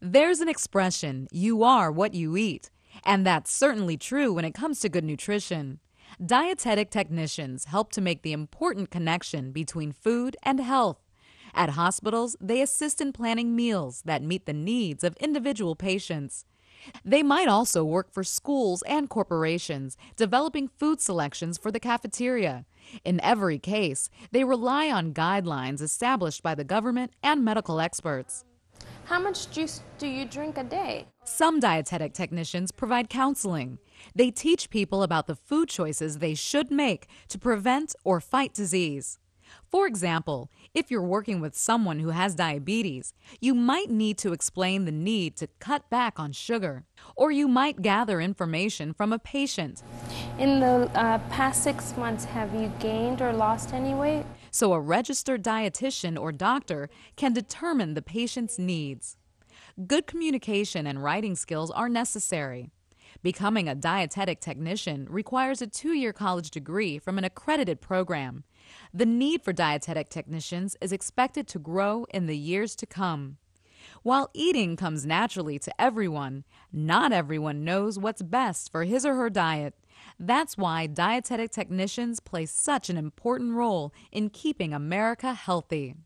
There's an expression, you are what you eat. And that's certainly true when it comes to good nutrition. Dietetic technicians help to make the important connection between food and health. At hospitals, they assist in planning meals that meet the needs of individual patients. They might also work for schools and corporations, developing food selections for the cafeteria. In every case, they rely on guidelines established by the government and medical experts. How much juice do you drink a day? Some dietetic technicians provide counseling. They teach people about the food choices they should make to prevent or fight disease. For example, if you're working with someone who has diabetes, you might need to explain the need to cut back on sugar, or you might gather information from a patient. In the past 6 months, have you gained or lost any weight? So a registered dietitian or doctor can determine the patient's needs. Good communication and writing skills are necessary. Becoming a dietetic technician requires a 2-year college degree from an accredited program. The need for dietetic technicians is expected to grow in the years to come. While eating comes naturally to everyone, not everyone knows what's best for his or her diet. That's why dietetic technicians play such an important role in keeping America healthy.